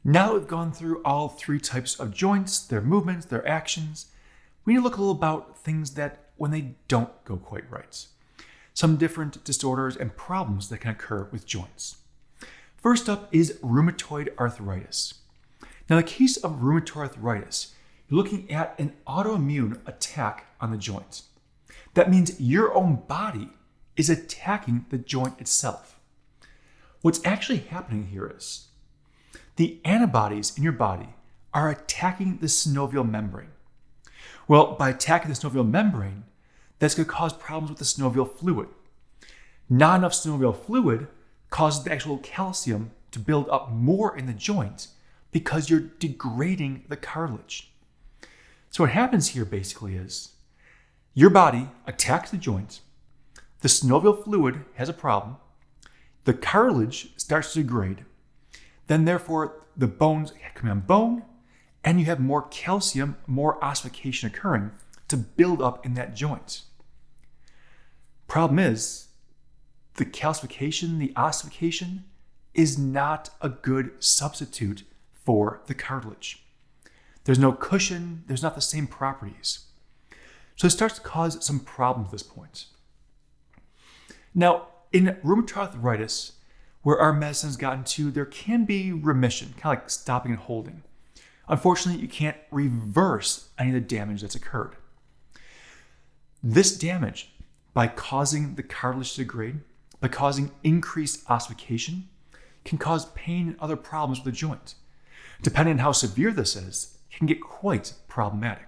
Now that we've gone through all three types of joints, their movements, their actions, we need to look a little about things that when they don't go quite right. Some different disorders and problems that can occur with joints. First up is rheumatoid arthritis. Now, in the case of rheumatoid arthritis, you're looking at an autoimmune attack on the joint. That means your own body is attacking the joint itself. What's actually happening here is the antibodies in your body are attacking the synovial membrane. Well, by attacking the synovial membrane, that's going to cause problems with the synovial fluid. Not enough synovial fluid causes the actual calcium to build up more in the joint because you're degrading the cartilage. So what happens here basically is your body attacks the joint, the synovial fluid has a problem, the cartilage starts to degrade, then therefore the bones come on bone, and you have more calcium, more ossification occurring to build up in that joint. Problem is, the calcification, the ossification, is not a good substitute for the cartilage. There's no cushion, there's not the same properties. So it starts to cause some problems at this point. Now, in rheumatoid arthritis, where our medicine's gotten to, there can be remission, kind of like stopping and holding. Unfortunately, you can't reverse any of the damage that's occurred. This damage, by causing the cartilage to degrade, by causing increased ossification, can cause pain and other problems with the joint. Depending on how severe this is, it can get quite problematic.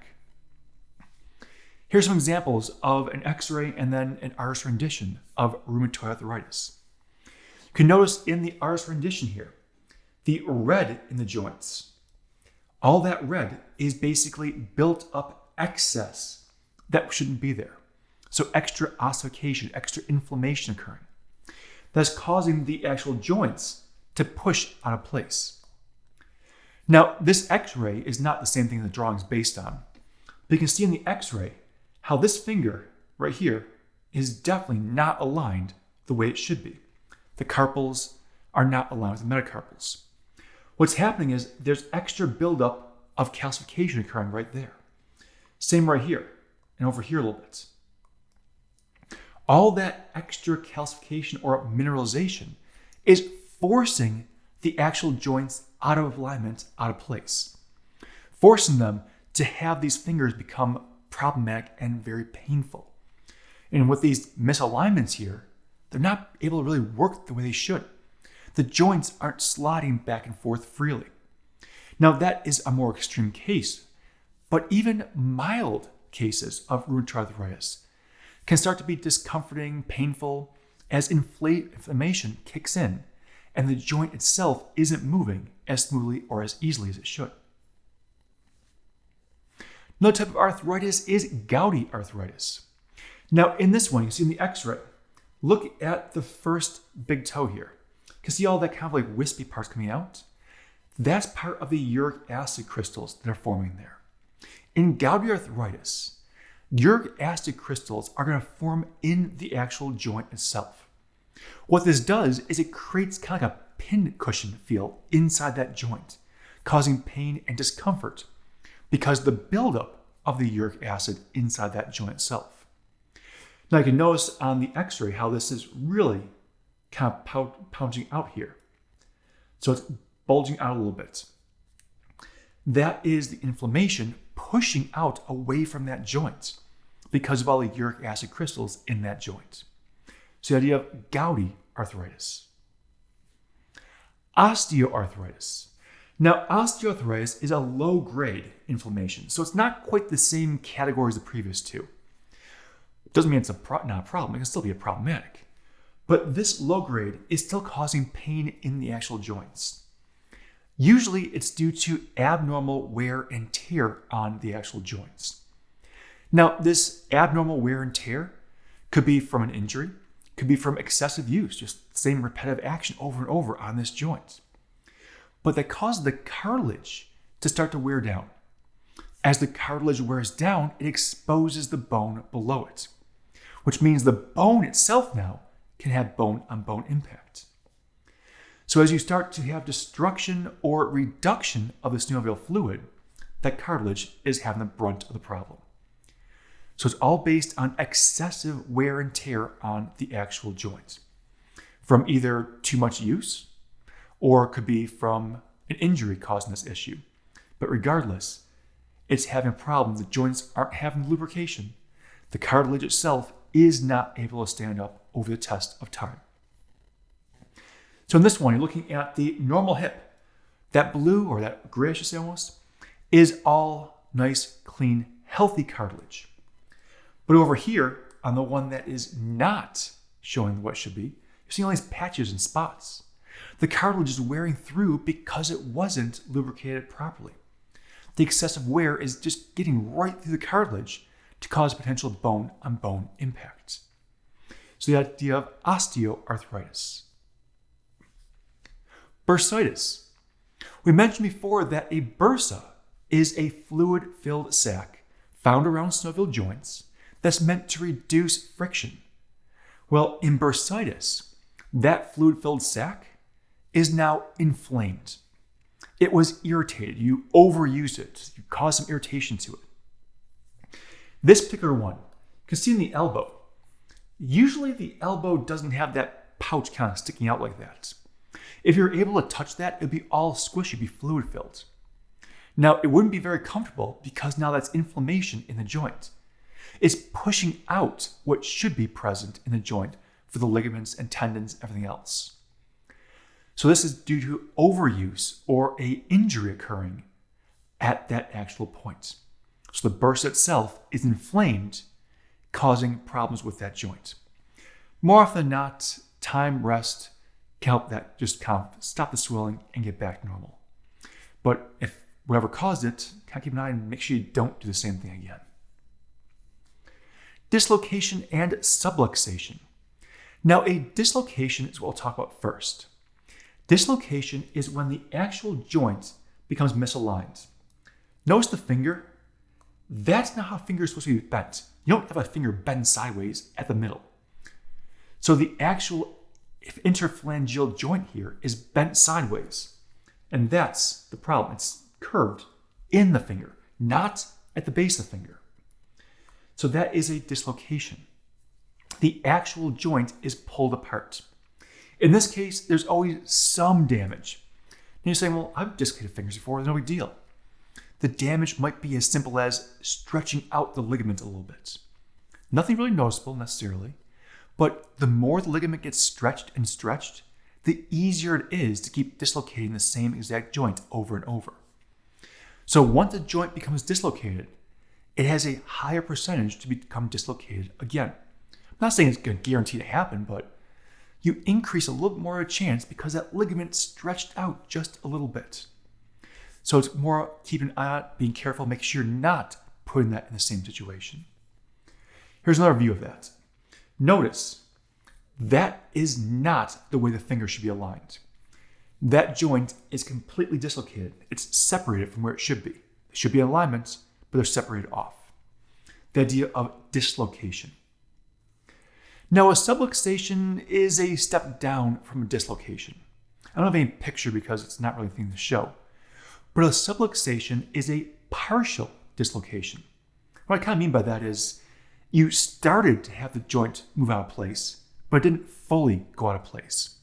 Here's some examples of an X-ray and then an artist rendition of rheumatoid arthritis. You can notice in the artist rendition here, the red in the joints. All that red is basically built up excess that shouldn't be there. So extra ossification, extra inflammation occurring. That's causing the actual joints to push out of place. Now, this X-ray is not the same thing the drawing is based on. But you can see in the X-ray how this finger right here is definitely not aligned the way it should be. The carpals are not aligned with the metacarpals. What's happening is there's extra buildup of calcification occurring right there. Same right here and over here a little bit. All that extra calcification or mineralization is forcing the actual joints out of alignment, out of place, forcing them to have these fingers become problematic and very painful. And with these misalignments here, they're not able to really work the way they should. The joints aren't sliding back and forth freely. Now that is a more extreme case, but even mild cases of rheumatoid arthritis can start to be discomforting, painful, as inflammation kicks in and the joint itself isn't moving as smoothly or as easily as it should. Another type of arthritis is gouty arthritis. Now in this one, you see in the X-ray, look at the first big toe here. You can see all that kind of like wispy parts coming out. That's part of the uric acid crystals that are forming there. In gouty arthritis, uric acid crystals are going to form in the actual joint itself. What this does is it creates kind of like a pin cushion feel inside that joint, causing pain and discomfort because the buildup of the uric acid inside that joint itself. Now you can notice on the X-ray how this is really kind of pouching out here. So it's bulging out a little bit. That is the inflammation pushing out away from that joint because of all the uric acid crystals in that joint. So the idea of gouty arthritis. Osteoarthritis. Now, osteoarthritis is a low-grade inflammation, so it's not quite the same category as the previous two. It doesn't mean it's not a problem. It can still be problematic. But this low grade is still causing pain in the actual joints. Usually, it's due to abnormal wear and tear on the actual joints. Now, this abnormal wear and tear could be from an injury, could be from excessive use, just the same repetitive action over and over on this joint. But that causes the cartilage to start to wear down. As the cartilage wears down, it exposes the bone below it, which means the bone itself now can have bone-on-bone impact. So as you start to have destruction or reduction of the synovial fluid, that cartilage is having the brunt of the problem. So it's all based on excessive wear and tear on the actual joints, from either too much use, or it could be from an injury causing this issue. But regardless, it's having a problem. The joints aren't having lubrication. The cartilage itself is not able to stand up over the test of time. So in this one, you're looking at the normal hip. That blue, or that grayish you say almost, is all nice, clean, healthy cartilage. But over here, on the one that is not showing what it should be, you're seeing all these patches and spots. The cartilage is wearing through because it wasn't lubricated properly. The excessive wear is just getting right through the cartilage to cause potential bone-on-bone impact. So the idea of osteoarthritis. Bursitis. We mentioned before that a bursa is a fluid-filled sac found around synovial joints that's meant to reduce friction. Well, in bursitis, that fluid-filled sac is now inflamed. It was irritated. You overused it. You caused some irritation to it. This particular one, you can see in the elbow. Usually the elbow doesn't have that pouch kind of sticking out like that. If you're able to touch that, it'd be all squishy, be fluid-filled. Now, it wouldn't be very comfortable because now that's inflammation in the joint. It's pushing out what should be present in the joint for the ligaments and tendons, everything else. So this is due to overuse or an injury occurring at that actual point. So the bursa itself is inflamed, causing problems with that joint. More often than not, time, rest can help that just kind of stop the swelling and get back to normal. But if whatever caused it, kind of keep an eye and make sure you don't do the same thing again. Dislocation and subluxation. Now, a dislocation is what we'll talk about first. Dislocation is when the actual joint becomes misaligned. Notice the finger. That's not how a finger is supposed to be bent. You don't have a finger bend sideways at the middle. So the actual interphalangeal joint here is bent sideways. And that's the problem. It's curved in the finger, not at the base of the finger. So that is a dislocation. The actual joint is pulled apart. In this case, there's always some damage. And you're saying, well, I've dislocated fingers before, there's no big deal. The damage might be as simple as stretching out the ligament a little bit. Nothing really noticeable necessarily, but the more the ligament gets stretched and stretched, the easier it is to keep dislocating the same exact joint over and over. So once a joint becomes dislocated, it has a higher percentage to become dislocated again. I'm not saying it's going to guarantee to happen, but you increase a little bit more of a chance because that ligament stretched out just a little bit. So it's more keeping an eye on it, being careful, making sure you're not putting that in the same situation. Here's another view of that. Notice that is not the way the finger should be aligned. That joint is completely dislocated. It's separated from where it should be. It should be in alignment, but they're separated off. The idea of dislocation. Now, a subluxation is a step down from a dislocation. I don't have any picture because it's not really a thing to show. But a subluxation is a partial dislocation. What I kind of mean by that is you started to have the joint move out of place, but it didn't fully go out of place.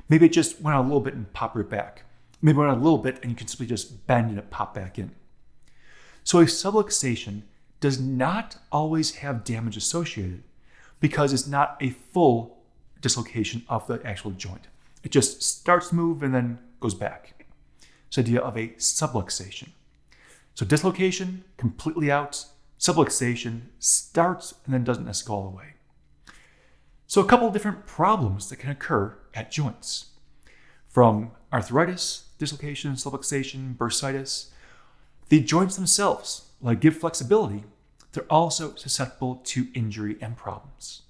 Maybe it just went out a little bit and popped right back. Maybe it went out a little bit and you can simply just bend and it pop back in. So a subluxation does not always have damage associated because it's not a full dislocation of the actual joint. It just starts to move and then goes back. It's the idea of a subluxation. So dislocation, completely out. Subluxation starts and then doesn't necessarily go all the way. So a couple of different problems that can occur at joints. From arthritis, dislocation, subluxation, bursitis, the joints themselves, like give flexibility, they're also susceptible to injury and problems.